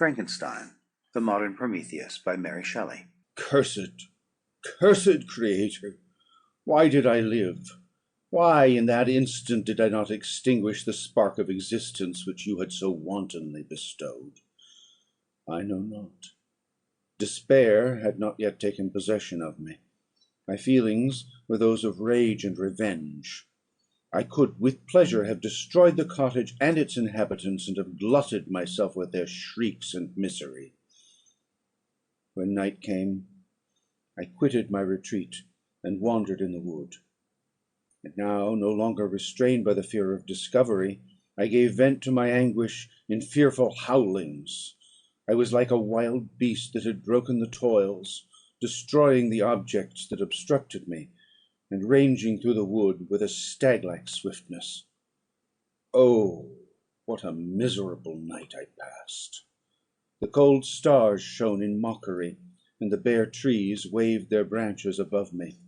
Frankenstein, The Modern Prometheus by Mary Shelley. Cursed, cursed Creator! Why did I live? Why in that instant did I not extinguish the spark of existence which you had so wantonly bestowed? I know not. Despair had not yet taken possession of me. My feelings were those of rage and revenge. I could with pleasure have destroyed the cottage and its inhabitants, and have glutted myself with their shrieks and misery. When night came, I quitted my retreat, and wandered in the wood. And now, no longer restrained by the fear of discovery, I gave vent to my anguish in fearful howlings. I was like a wild beast that had broken the toils, destroying the objects that obstructed me, and ranging through the wood with a stag-like swiftness. Oh, what a miserable night I passed! The cold stars shone in mockery, and the bare trees waved their branches above me.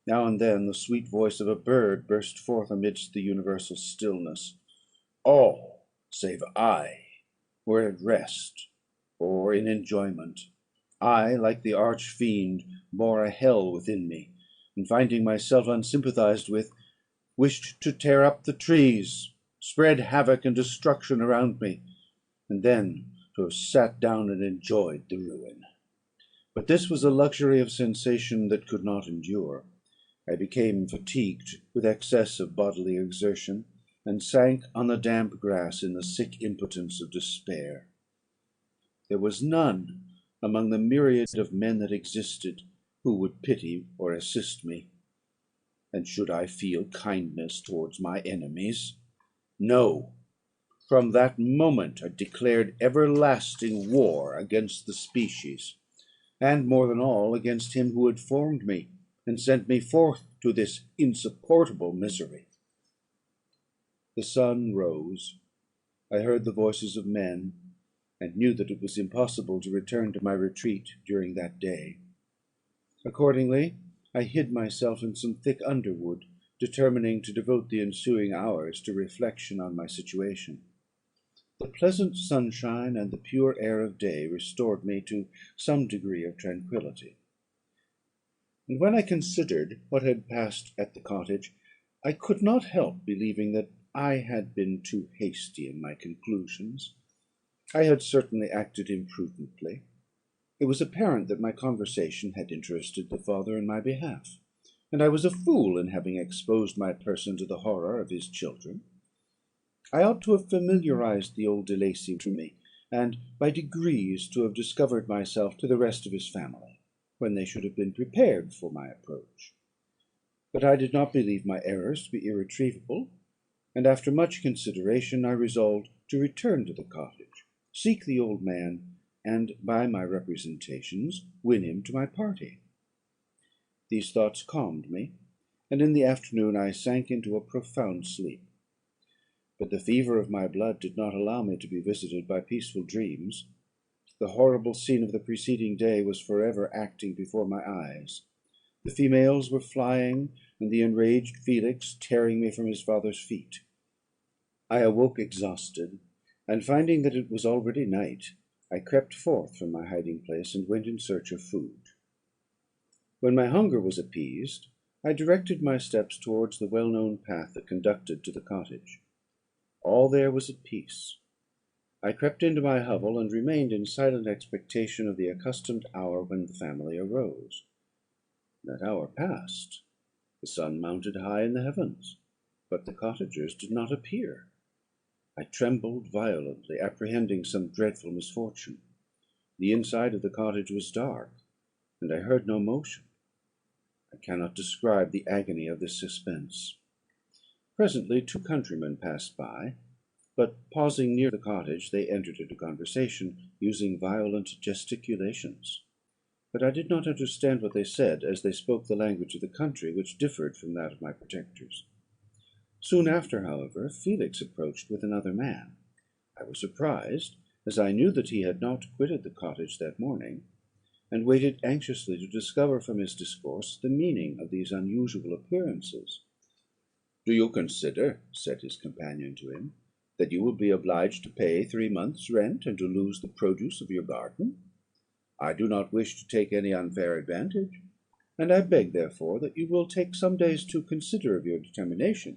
Now and then the sweet voice of a bird burst forth amidst the universal stillness. All, save I, were at rest, or in enjoyment. I, like the arch-fiend, bore a hell within me, and finding myself unsympathized with, wished to tear up the trees, spread havoc and destruction around me, and then to have sat down and enjoyed the ruin. But this was a luxury of sensation that could not endure. I became fatigued with excess of bodily exertion, and sank on the damp grass in the sick impotence of despair. There was none among the myriad of men that existed who would pity or assist me. And should I feel kindness towards my enemies? No. From that moment I declared everlasting war against the species, and more than all against him who had formed me, and sent me forth to this insupportable misery. The sun rose. I heard the voices of men, and knew that it was impossible to return to my retreat during that day. Accordingly, I hid myself in some thick underwood, determining to devote the ensuing hours to reflection on my situation. The pleasant sunshine and the pure air of day restored me to some degree of tranquillity. And when I considered what had passed at the cottage, I could not help believing that I had been too hasty in my conclusions. I had certainly acted imprudently. It was apparent that my conversation had interested the father in my behalf, and I was a fool in having exposed my person to the horror of his children. I ought to have familiarized the old De Lacey to me, and by degrees to have discovered myself to the rest of his family, when they should have been prepared for my approach. But I did not believe my errors to be irretrievable, and after much consideration I resolved to return to the cottage, seek the old man, and by my representations win him to my party. These thoughts calmed me, and in the afternoon I sank into a profound sleep. But the fever of my blood did not allow me to be visited by peaceful dreams. The horrible scene of the preceding day was for ever acting before my eyes. The females were flying, and the enraged Felix tearing me from his father's feet. I awoke exhausted, and finding that it was already night, I crept forth from my hiding place, and went in search of food. When my hunger was appeased, I directed my steps towards the well-known path that conducted to the cottage. All there was at peace. I crept into my hovel, and remained in silent expectation of the accustomed hour when the family arose. That hour passed. The sun mounted high in the heavens, but the cottagers did not appear. I trembled violently, apprehending some dreadful misfortune. The inside of the cottage was dark, and I heard no motion. I cannot describe the agony of this suspense. Presently 2 countrymen passed by, but pausing near the cottage, they entered into conversation, using violent gesticulations. But I did not understand what they said, as they spoke the language of the country, which differed from that of my protectors. Soon after, however, Felix approached with another man. I was surprised, as I knew that he had not quitted the cottage that morning, and waited anxiously to discover from his discourse the meaning of these unusual appearances. "Do you consider," said his companion to him, that you will be obliged to pay 3 months' rent, and to lose the produce of your garden. I do not wish to take any unfair advantage, and I beg, therefore, that you will take some days to consider of your determination."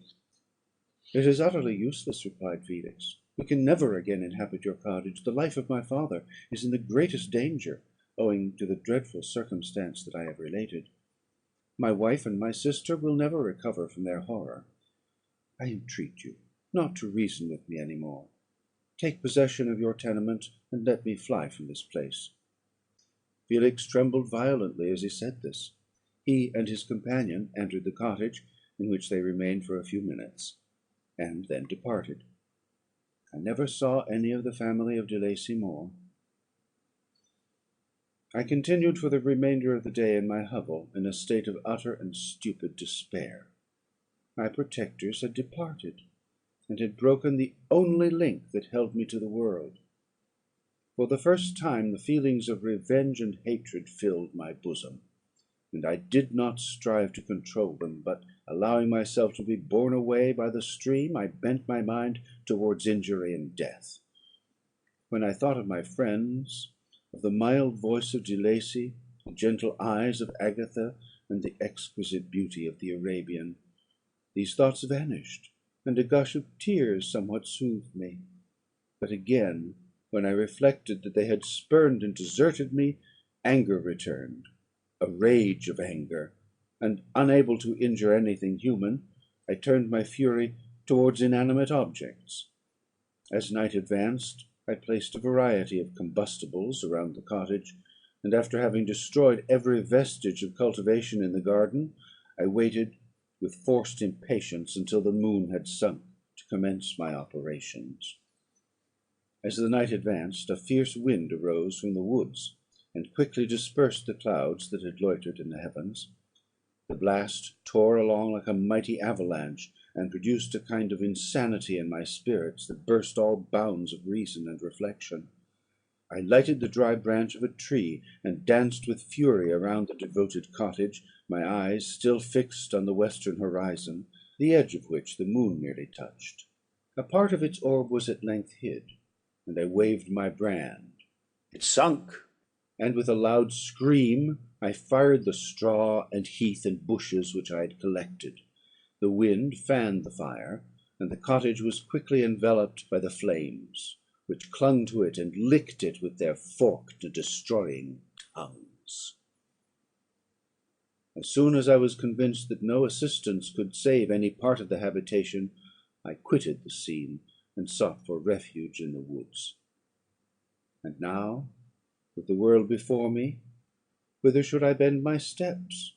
"It is utterly useless," replied Felix. "We can never again inhabit your cottage. The life of my father is in the greatest danger, owing to the dreadful circumstance that I have related. My wife and my sister will never recover from their horror. I entreat you not to reason with me any more. Take possession of your tenement, and let me fly from this place." Felix trembled violently as he said this. He and his companion entered the cottage, in which they remained for a few minutes, and then departed. I never saw any of the family of De Lacy more. I continued for the remainder of the day in my hovel, in a state of utter and stupid despair. My protectors had departed, and had broken the only link that held me to the world. For the first time the feelings of revenge and hatred filled my bosom, and I did not strive to control them, but, allowing myself to be borne away by the stream, I bent my mind towards injury and death. When I thought of my friends, of the mild voice of De Lacy, the gentle eyes of Agatha, and the exquisite beauty of the Arabian, these thoughts vanished, and a gush of tears somewhat soothed me. But again, when I reflected that they had spurned and deserted me, anger returned, a rage of anger, and, unable to injure anything human, I turned my fury towards inanimate objects. As night advanced, I placed a variety of combustibles around the cottage, and, after having destroyed every vestige of cultivation in the garden, I waited with forced impatience until the moon had sunk to commence my operations. As the night advanced, a fierce wind arose from the woods, and quickly dispersed the clouds that had loitered in the heavens. The blast tore along like a mighty avalanche, and produced a kind of insanity in my spirits that burst all bounds of reason and reflection. I lighted the dry branch of a tree, and danced with fury around the devoted cottage, my eyes still fixed on the western horizon, the edge of which the moon nearly touched. A part of its orb was at length hid, and I waved my brand. It sunk, and with a loud scream I fired the straw and heath and bushes which I had collected. The wind fanned the fire, and the cottage was quickly enveloped by the flames, which clung to it and licked it with their forked and destroying tongues. As soon as I was convinced that no assistance could save any part of the habitation, I quitted the scene, and sought for refuge in the woods. And now, with the world before me, whither should I bend my steps?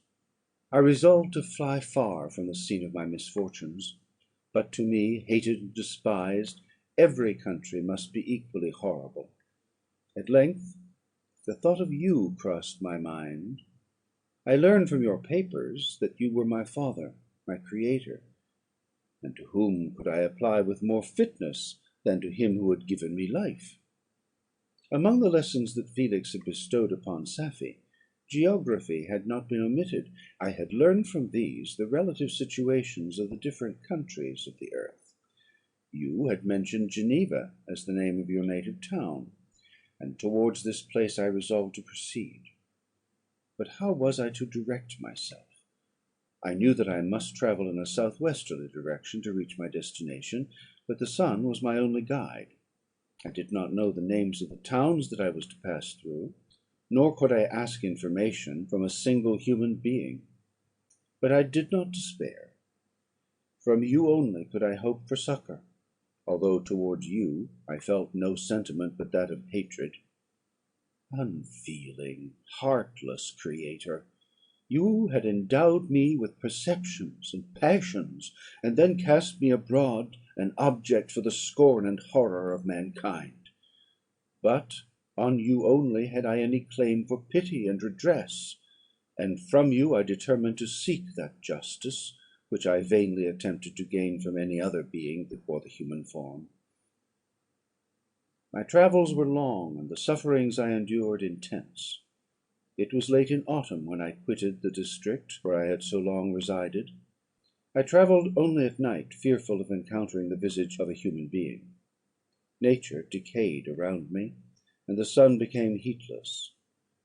I resolved to fly far from the scene of my misfortunes; but to me, hated and despised, every country must be equally horrible. At length the thought of you crossed my mind. I learned from your papers that you were my father, my creator; and to whom could I apply with more fitness than to him who had given me life? Among the lessons that Felix had bestowed upon Safie, geography had not been omitted. I had learned from these the relative situations of the different countries of the earth. You had mentioned Geneva as the name of your native town, and towards this place I resolved to proceed. But how was I to direct myself? I knew that I must travel in a southwesterly direction to reach my destination, but the sun was my only guide. I did not know the names of the towns that I was to pass through, nor could I ask information from a single human being. But I did not despair. From you only could I hope for succour, although towards you I felt no sentiment but that of hatred. Unfeeling, heartless creator! You had endowed me with perceptions and passions, and then cast me abroad an object for the scorn and horror of mankind. But on you only had I any claim for pity and redress, and from you I determined to seek that justice which I vainly attempted to gain from any other being that wore the human form. My travels were long, and the sufferings I endured intense. It was late in autumn when I quitted the district where I had so long resided. I travelled only at night, fearful of encountering the visage of a human being. Nature decayed around me, and the sun became heatless.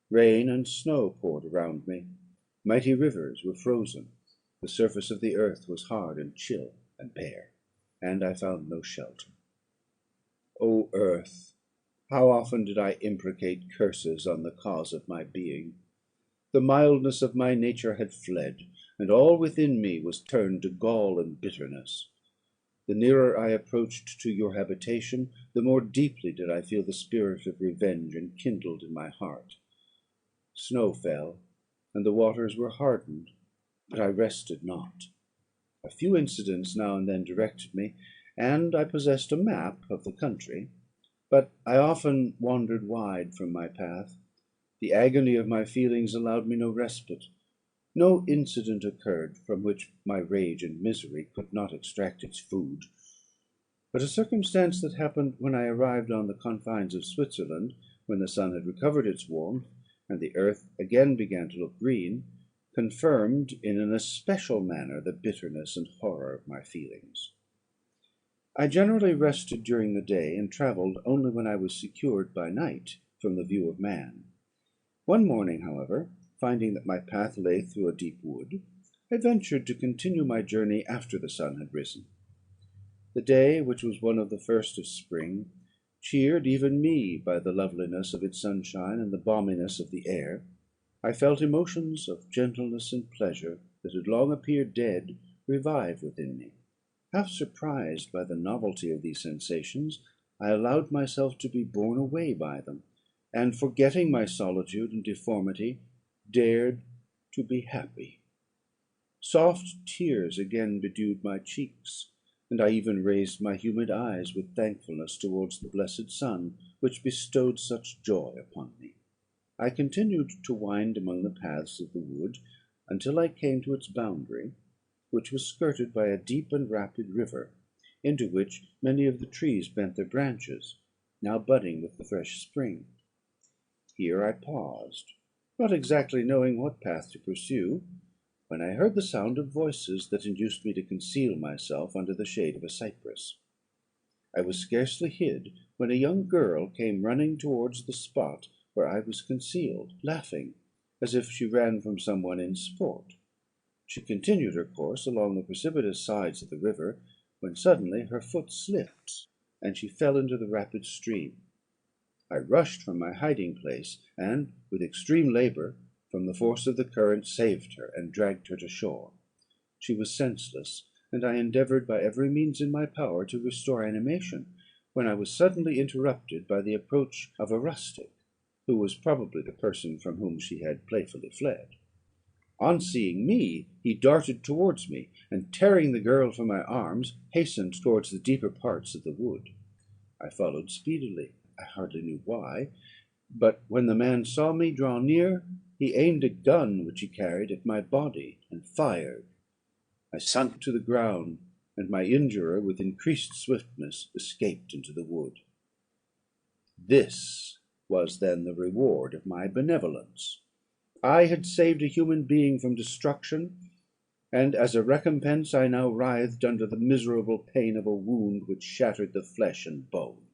Rain and snow poured around me. Mighty rivers were frozen. The surface of the earth was hard and chill and bare, and I found no shelter. O earth, how often did I imprecate curses on the cause of my being! The mildness of my nature had fled, and all within me was turned to gall and bitterness. The nearer I approached to your habitation, the more deeply did I feel the spirit of revenge enkindled in my heart. Snow fell, and the waters were hardened, but I rested not. A few incidents now and then directed me, and I possessed a map of the country, but I often wandered wide from my path. The agony of my feelings allowed me no respite. No incident occurred from which my rage and misery could not extract its food. But a circumstance that happened when I arrived on the confines of Switzerland, when the sun had recovered its warmth, and the earth again began to look green, confirmed in an especial manner the bitterness and horror of my feelings. I generally rested during the day, and travelled only when I was secured by night from the view of man. One morning, however, finding that my path lay through a deep wood, I ventured to continue my journey after the sun had risen. The day, which was one of the first of spring, cheered even me by the loveliness of its sunshine and the balminess of the air. I felt emotions of gentleness and pleasure that had long appeared dead revive within me. Half surprised by the novelty of these sensations, I allowed myself to be borne away by them, and, forgetting my solitude and deformity, dared to be happy. Soft tears again bedewed my cheeks, and I even raised my humid eyes with thankfulness towards the blessed sun, which bestowed such joy upon me. I continued to wind among the paths of the wood, until I came to its boundary, which was skirted by a deep and rapid river, into which many of the trees bent their branches, now budding with the fresh spring. Here I paused, not exactly knowing what path to pursue, when I heard the sound of voices that induced me to conceal myself under the shade of a cypress. I was scarcely hid, when a young girl came running towards the spot where I was concealed, laughing, as if she ran from some one in sport. She continued her course along the precipitous sides of the river, when suddenly her foot slipped, and she fell into the rapid stream. I rushed from my hiding place, and, with extreme labour, from the force of the current, saved her, and dragged her to shore. She was senseless, and I endeavoured by every means in my power to restore animation, when I was suddenly interrupted by the approach of a rustic, who was probably the person from whom she had playfully fled. On seeing me, he darted towards me, and, tearing the girl from my arms, hastened towards the deeper parts of the wood. I followed speedily. I hardly knew why, but when the man saw me draw near, he aimed a gun which he carried at my body, and fired. I sunk to the ground, and my injurer, with increased swiftness, escaped into the wood. This was then the reward of my benevolence. I had saved a human being from destruction, and as a recompense I now writhed under the miserable pain of a wound which shattered the flesh and bone.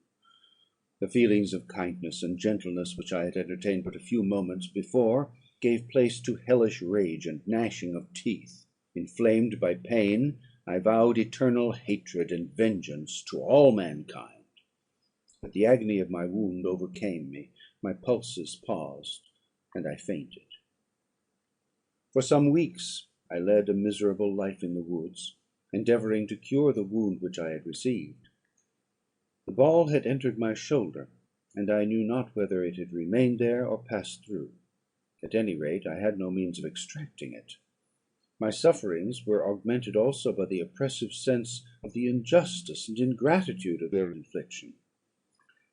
The feelings of kindness and gentleness which I had entertained but a few moments before gave place to hellish rage and gnashing of teeth. Inflamed by pain, I vowed eternal hatred and vengeance to all mankind. But the agony of my wound overcame me, my pulses paused, and I fainted. For some weeks I led a miserable life in the woods, endeavouring to cure the wound which I had received. The ball had entered my shoulder, and I knew not whether it had remained there or passed through. At any rate, I had no means of extracting it. My sufferings were augmented also by the oppressive sense of the injustice and ingratitude of their infliction.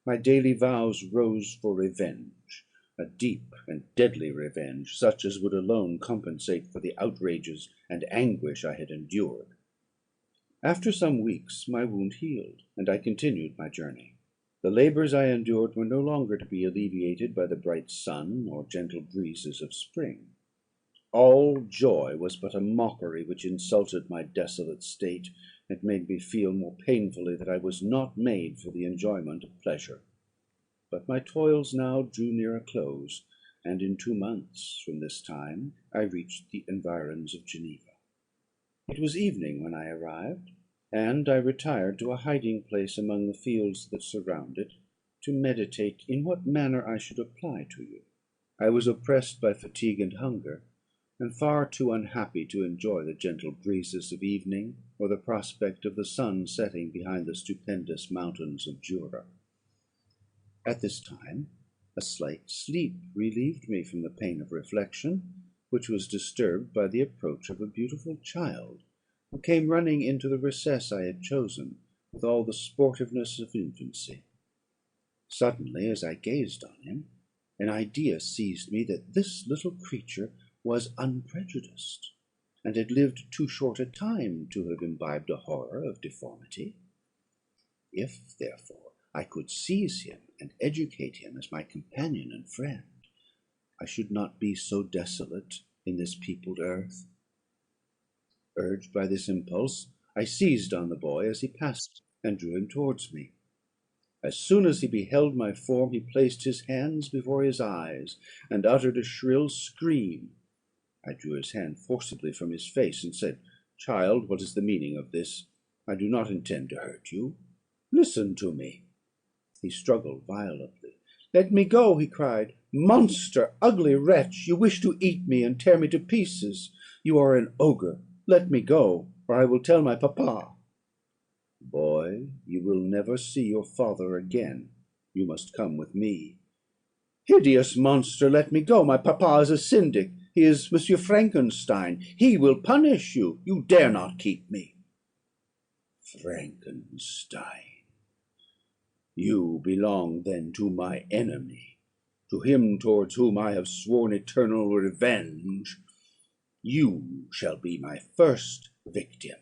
My daily vows rose for revenge, a deep and deadly revenge, such as would alone compensate for the outrages and anguish I had endured. After some weeks my wound healed, and I continued my journey. The labours I endured were no longer to be alleviated by the bright sun or gentle breezes of spring. All joy was but a mockery which insulted my desolate state, it made me feel more painfully that I was not made for the enjoyment of pleasure. But my toils now drew near a close, and in 2 months from this time I reached the environs of Geneva. It was evening when I arrived, and I retired to a hiding place among the fields that surround it, to meditate in what manner I should apply to you. I was oppressed by fatigue and hunger, and far too unhappy to enjoy the gentle breezes of evening, or the prospect of the sun setting behind the stupendous mountains of Jura. At this time a slight sleep relieved me from the pain of reflection, which was disturbed by the approach of a beautiful child, who came running into the recess I had chosen, with all the sportiveness of infancy. Suddenly, as I gazed on him, an idea seized me that this little creature was unprejudiced, and had lived too short a time to have imbibed a horror of deformity. If, therefore, I could seize him and educate him as my companion and friend, I should not be so desolate in this peopled earth. Urged by this impulse, I seized on the boy as he passed, and drew him towards me. As soon as he beheld my form, he placed his hands before his eyes, and uttered a shrill scream. I drew his hand forcibly from his face, and said, "Child, what is the meaning of this? I do not intend to hurt you. Listen to me." He struggled violently. "Let me go," he cried. "Monster, ugly wretch, you wish to eat me and tear me to pieces. You are an ogre. Let me go, or I will tell my papa." "Boy, you will never see your father again. You must come with me." "Hideous monster, let me go. My papa is a syndic. He is Monsieur Frankenstein. He will punish you. You dare not keep me." "Frankenstein! You belong then to my enemy, to him towards whom I have sworn eternal revenge. You shall be my first victim."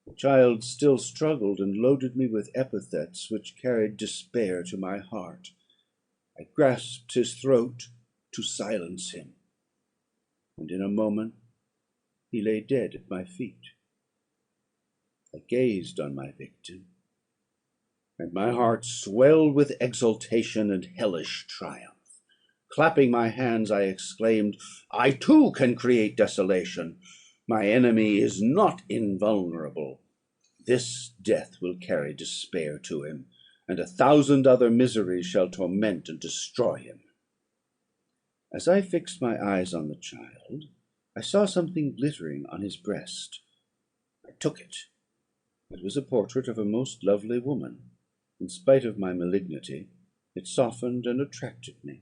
The child still struggled, and loaded me with epithets which carried despair to my heart. I grasped his throat to silence him, and in a moment he lay dead at my feet. I gazed on my victim, and my heart swelled with exultation and hellish triumph. Clapping my hands, I exclaimed, "I too can create desolation. My enemy is not invulnerable. This death will carry despair to him, and 1,000 other miseries shall torment and destroy him." As I fixed my eyes on the child, I saw something glittering on his breast. I took it. It was a portrait of a most lovely woman. In spite of my malignity, it softened and attracted me.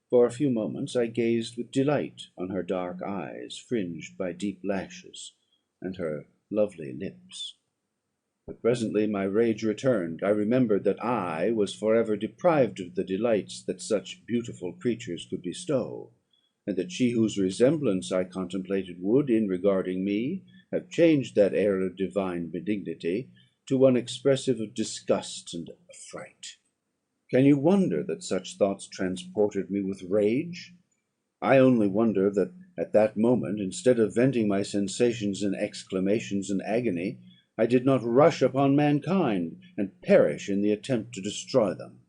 For a few moments I gazed with delight on her dark eyes, fringed by deep lashes, and her lovely lips. But presently my rage returned. I remembered that I was for ever deprived of the delights that such beautiful creatures could bestow, and that she whose resemblance I contemplated would, in regarding me, have changed that air of divine benignity to one expressive of disgust and affright. Can you wonder that such thoughts transported me with rage? I only wonder that at that moment, instead of venting my sensations in exclamations and agony, I did not rush upon mankind, and perish in the attempt to destroy them.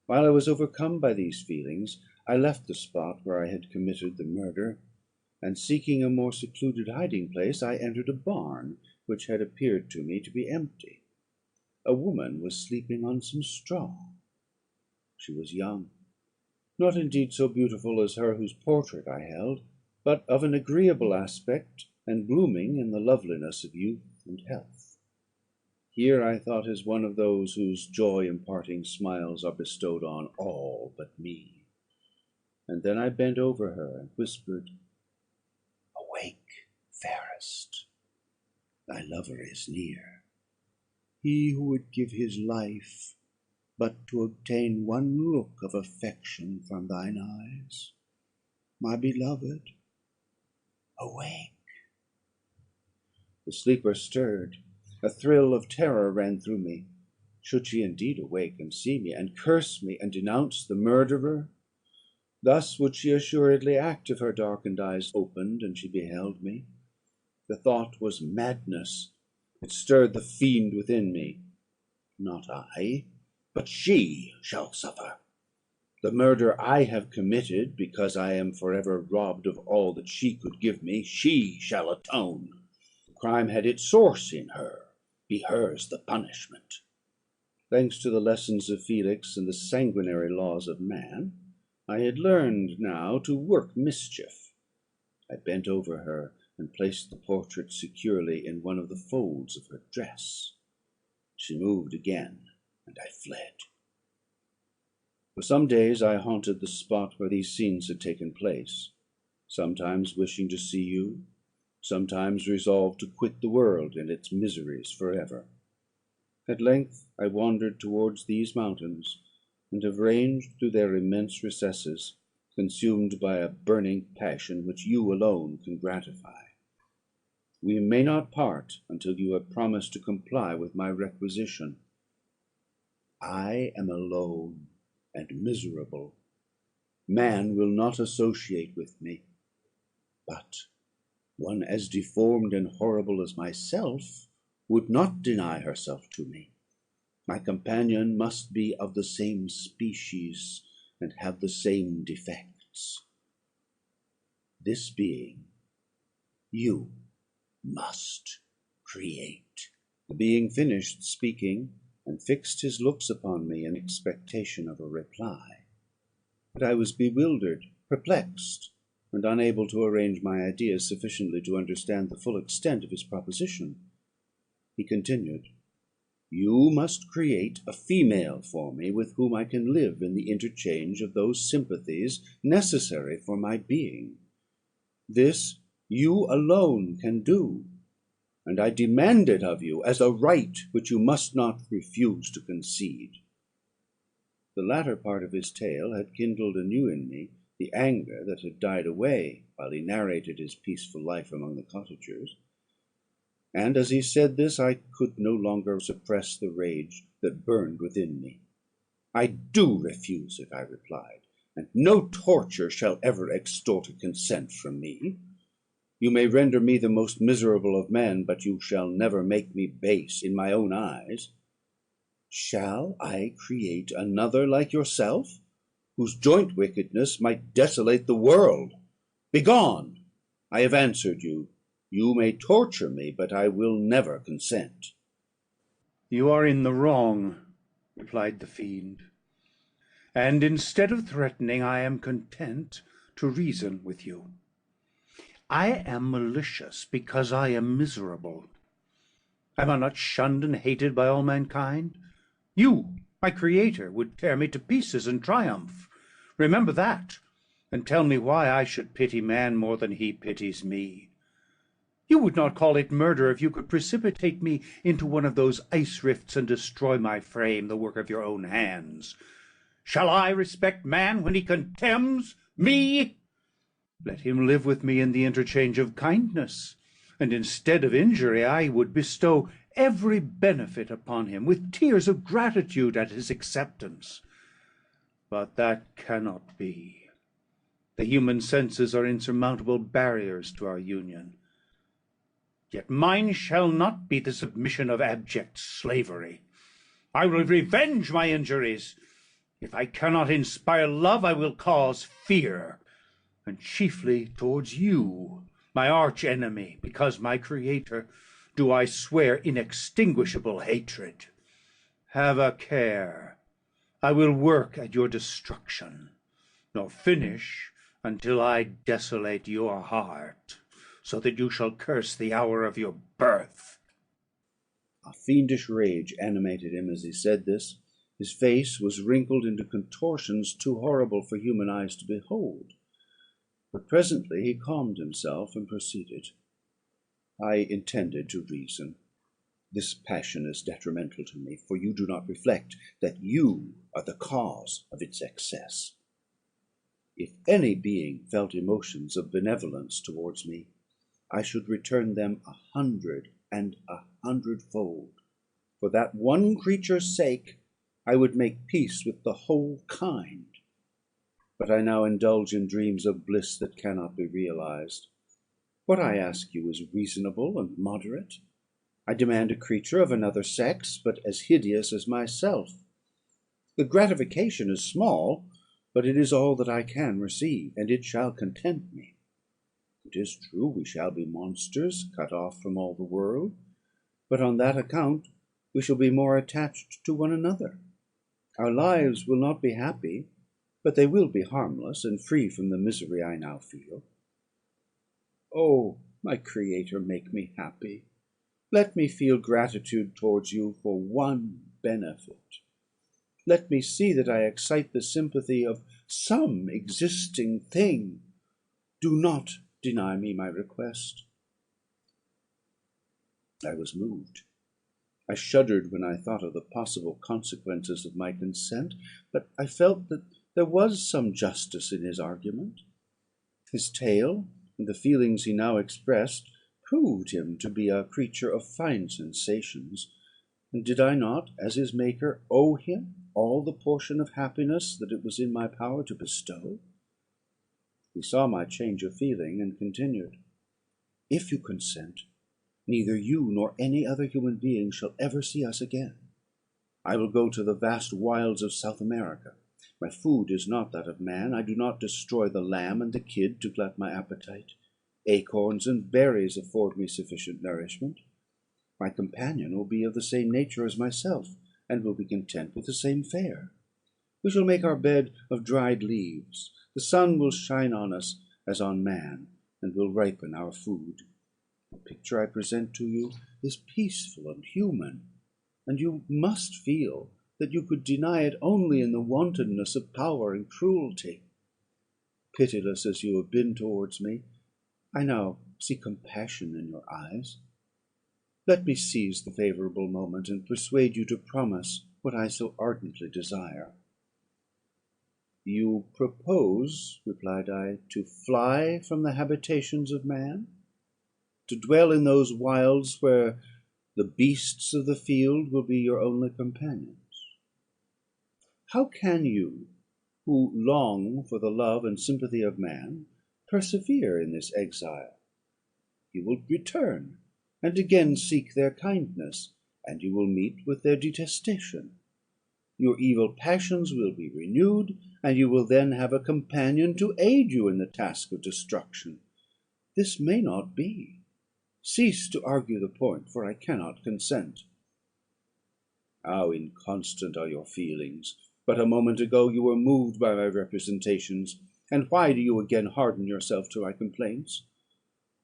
While I was overcome by these feelings, I left the spot where I had committed the murder, and, seeking a more secluded hiding place, I entered a barn which had appeared to me to be empty. A woman was sleeping on some straw. She was young, not indeed so beautiful as her whose portrait I held, but of an agreeable aspect, and blooming in the loveliness of youth and health. Here I thought is one of those whose joy-imparting smiles are bestowed on all but me; and then I bent over her and whispered, "Awake, fairest! Thy lover is near. He who would give his life but to obtain one look of affection from thine eyes. My beloved, awake!" The sleeper stirred. A thrill of terror ran through me. Should she indeed awake and see me, and curse me, and denounce the murderer? Thus would she assuredly act if her darkened eyes opened and she beheld me. The thought was madness. It stirred the fiend within me. Not I, but she shall suffer. The murder I have committed, because I am forever robbed of all that she could give me, she shall atone. The crime had its source in her. Be hers the punishment. Thanks to the lessons of Felix and the sanguinary laws of man, I had learned now to work mischief. I bent over her and placed the portrait securely in one of the folds of her dress. She moved again, and I fled. For some days I haunted the spot where these scenes had taken place, sometimes wishing to see you, sometimes resolved to quit the world and its miseries for ever. At length I wandered towards these mountains, and have ranged through their immense recesses, consumed by a burning passion which you alone can gratify. We may not part until you have promised to comply with my requisition. I am alone and miserable. Man will not associate with me, but one as deformed and horrible as myself would not deny herself to me. My companion must be of the same species, and have the same defects. This being you must create. The being finished speaking, and fixed his looks upon me in expectation of a reply. But I was bewildered, perplexed, and unable to arrange my ideas sufficiently to understand the full extent of his proposition. He continued: "You must create a female for me, with whom I can live in the interchange of those sympathies necessary for my being. This you alone can do, and I demand it of you as a right which you must not refuse to concede." The latter part of his tale had kindled anew in me the anger that had died away while he narrated his peaceful life among the cottagers; and as he said this, I could no longer suppress the rage that burned within me. "I do refuse it," I replied, "and no torture shall ever extort a consent from me. You may render me the most miserable of men, but you shall never make me base in my own eyes. Shall I create another like yourself, whose joint wickedness might desolate the world? Begone! I have answered you. You may torture me, but I will never consent." "You are in the wrong," replied the fiend; "and instead of threatening, I am content to reason with you. I am malicious because I am miserable. Am I not shunned and hated by all mankind? You, my creator, would tear me to pieces and triumph. Remember that, and tell me why I should pity man more than he pities me. You would not call it murder if you could precipitate me into one of those ice rifts and destroy my frame, the work of your own hands. Shall I respect man when he contemns me? Let him live with me in the interchange of kindness, and instead of injury I would bestow every benefit upon him, with tears of gratitude at his acceptance. But that cannot be. The human senses are insurmountable barriers to our union. Yet mine shall not be the submission of abject slavery. I will revenge my injuries. If I cannot inspire love, I will cause fear, and chiefly towards you, my arch enemy, because my creator, do I swear inextinguishable hatred. Have a care. I will work at your destruction, nor finish until I desolate your heart, so that you shall curse the hour of your birth." A fiendish rage animated him as he said this. His face was wrinkled into contortions too horrible for human eyes to behold. But presently he calmed himself and proceeded: "I intended to reason. This passion is detrimental to me, for you do not reflect that you are the cause of its excess. If any being felt emotions of benevolence towards me, I should return them 100 and 100-fold. For that one creature's sake, I would make peace with the whole kind. But I now indulge in dreams of bliss that cannot be realized. What I ask you is reasonable and moderate. I demand a creature of another sex, but as hideous as myself. The gratification is small, but it is all that I can receive, and it shall content me. It is true we shall be monsters, cut off from all the world, but on that account we shall be more attached to one another. Our lives will not be happy, but they will be harmless, and free from the misery I now feel. Oh, my Creator, make me happy. Let me feel gratitude towards you for one benefit. Let me see that I excite the sympathy of some existing thing. Do not deny me my request." I was moved. I shuddered when I thought of the possible consequences of my consent, but I felt that there was some justice in his argument. His tale, and the feelings he now expressed, proved him to be a creature of fine sensations; and did I not, as his maker, owe him all the portion of happiness that it was in my power to bestow? He saw my change of feeling, and continued: "If you consent, neither you nor any other human being shall ever see us again. I will go to the vast wilds of South America. My food is not that of man. I do not destroy the lamb and the kid to glut my appetite. Acorns and berries afford me sufficient nourishment. My companion will be of the same nature as myself, and will be content with the same fare. We shall make our bed of dried leaves. The sun will shine on us as on man, and will ripen our food. The picture I present to you is peaceful and human, and you must feel that you could deny it only in the wantonness of power and cruelty. Pitiless as you have been towards me, I now see compassion in your eyes. Let me seize the favourable moment, and persuade you to promise what I so ardently desire." "You propose," replied I, "to fly from the habitations of man? To dwell in those wilds where the beasts of the field will be your only companions? How can you, who long for the love and sympathy of man, persevere in this exile? You will return, and again seek their kindness, and you will meet with their detestation. Your evil passions will be renewed, and you will then have a companion to aid you in the task of destruction. This may not be. Cease to argue the point, for I cannot consent." "How inconstant are your feelings! But a moment ago you were moved by my representations, and why do you again harden yourself to my complaints?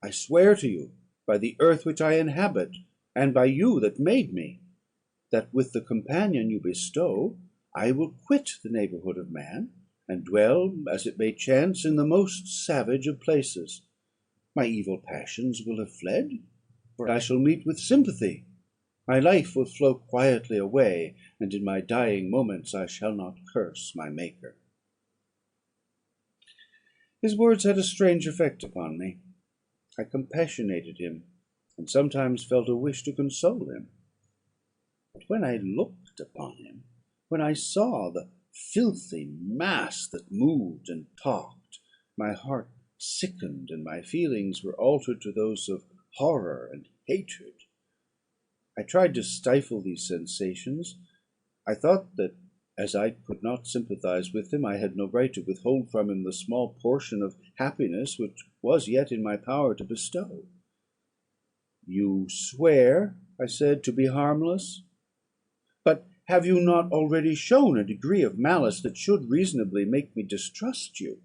I swear to you, by the earth which I inhabit, and by you that made me, that with the companion you bestow, I will quit the neighbourhood of man, and dwell, as it may chance, in the most savage of places. My evil passions will have fled, for I shall meet with sympathy. My life will flow quietly away, and in my dying moments I shall not curse my Maker." His words had a strange effect upon me. I compassionated him, and sometimes felt a wish to console him. But when I looked upon him, when I saw the filthy mass that moved and talked, my heart sickened, and my feelings were altered to those of horror and hatred. I tried to stifle these sensations. I thought that, as I could not sympathise with him, I had no right to withhold from him the small portion of happiness which was yet in my power to bestow. "You swear," I said, "to be harmless? But have you not already shown a degree of malice that should reasonably make me distrust you?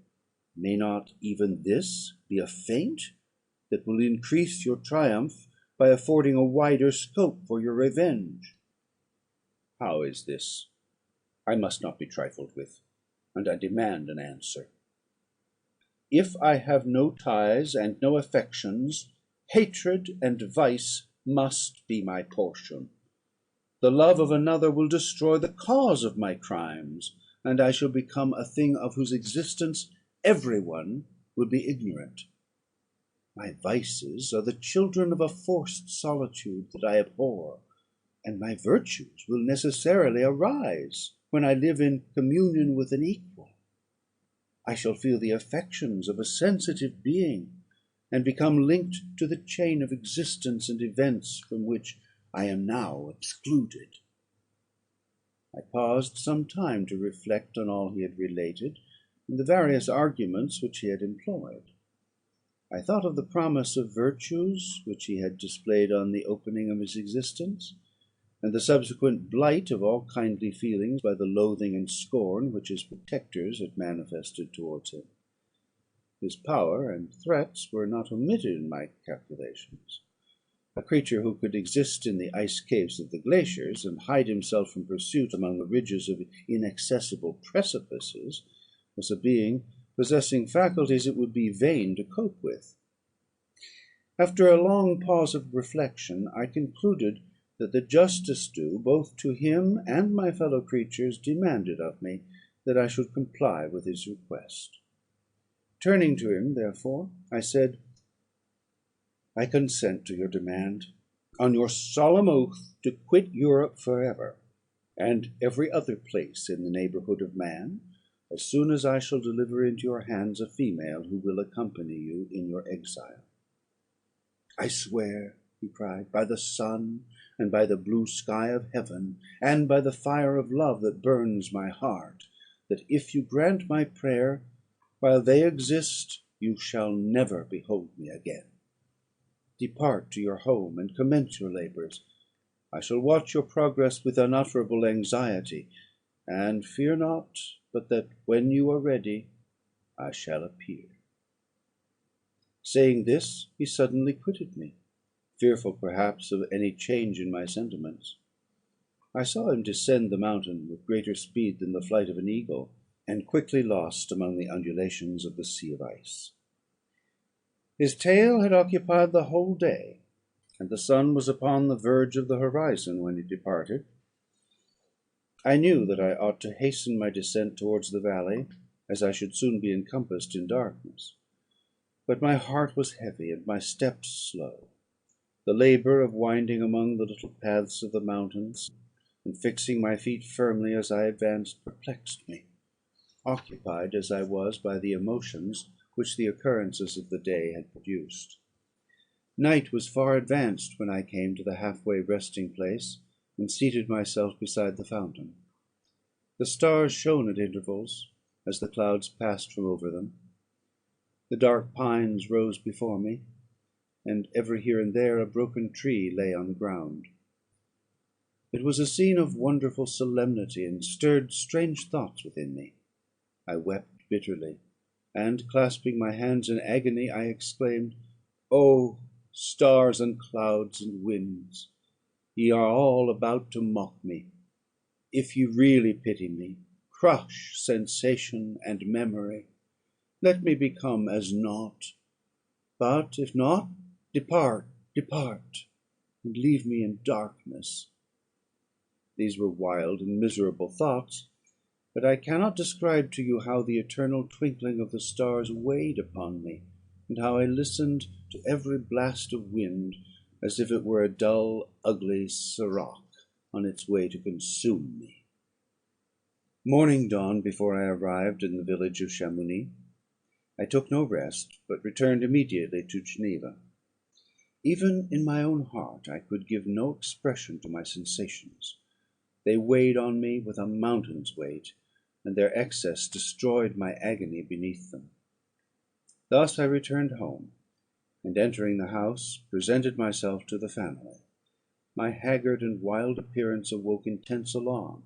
May not even this be a feint that will increase your triumph by affording a wider scope for your revenge?" "How is this? I must not be trifled with, and I demand an answer. If I have no ties and no affections, hatred and vice must be my portion. The love of another will destroy the cause of my crimes, and I shall become a thing of whose existence every one will be ignorant. My vices are the children of a forced solitude that I abhor, and my virtues will necessarily arise when I live in communion with an equal. I shall feel the affections of a sensitive being, and become linked to the chain of existence and events from which I am now excluded. I paused some time to reflect on all he had related, and the various arguments which he had employed. I thought of the promise of virtues which he had displayed on the opening of his existence, and the subsequent blight of all kindly feelings by the loathing and scorn which his protectors had manifested towards him. His power and threats were not omitted in my calculations. A creature who could exist in the ice caves of the glaciers, and hide himself from pursuit among the ridges of inaccessible precipices, was a being possessing faculties it would be vain to cope with. After a long pause of reflection, I concluded that the justice due both to him and my fellow creatures demanded of me that I should comply with his request. Turning to him, therefore, I said, "I consent to your demand, on your solemn oath to quit Europe for ever, and every other place in the neighbourhood of man, as soon as I shall deliver into your hands a female who will accompany you in your exile." "I swear," he cried, "by the sun, and by the blue sky of heaven, and by the fire of love that burns my heart, that if you grant my prayer, while they exist, you shall never behold me again. Depart to your home, and commence your labours. I shall watch your progress with unutterable anxiety, and fear not but that, when you are ready, I shall appear." Saying this, he suddenly quitted me, fearful perhaps of any change in my sentiments. I saw him descend the mountain with greater speed than the flight of an eagle, and quickly lost among the undulations of the sea of ice. His tale had occupied the whole day, and the sun was upon the verge of the horizon when he departed. I knew that I ought to hasten my descent towards the valley, as I should soon be encompassed in darkness; but my heart was heavy, and my steps slow. The labour of winding among the little paths of the mountains, and fixing my feet firmly as I advanced, perplexed me, occupied as I was by the emotions which the occurrences of the day had produced. Night was far advanced when I came to the half-way resting place, and seated myself beside the fountain. The stars shone at intervals, as the clouds passed from over them. The dark pines rose before me, and every here and there a broken tree lay on the ground. It was a scene of wonderful solemnity, and stirred strange thoughts within me. I wept bitterly, and, clasping my hands in agony, I exclaimed, "Oh, stars and clouds and winds, ye are all about to mock me. If ye really pity me, crush sensation and memory. Let me become as naught. But if not, depart, depart, and leave me in darkness." These were wild and miserable thoughts, but I cannot describe to you how the eternal twinkling of the stars weighed upon me, and how I listened to every blast of wind, as if it were a dull, ugly siroc on its way to consume me. Morning dawned before I arrived in the village of Chamounix. I took no rest, but returned immediately to Geneva. Even in my own heart I could give no expression to my sensations. They weighed on me with a mountain's weight, and their excess destroyed my agony beneath them. Thus I returned home, and, entering the house, presented myself to the family. My haggard and wild appearance awoke intense alarm,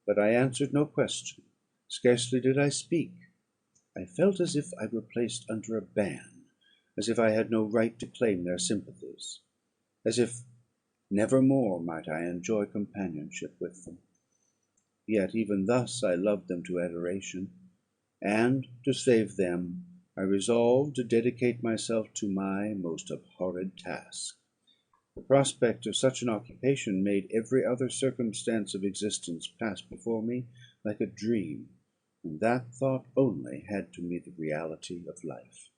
but I answered no question. Scarcely did I speak. I felt as if I were placed under a ban, as if I had no right to claim their sympathies, as if never more might I enjoy companionship with them. Yet even thus I loved them to adoration, and, to save them, I resolved to dedicate myself to my most abhorred task. The prospect of such an occupation made every other circumstance of existence pass before me like a dream, and that thought only had to me the reality of life.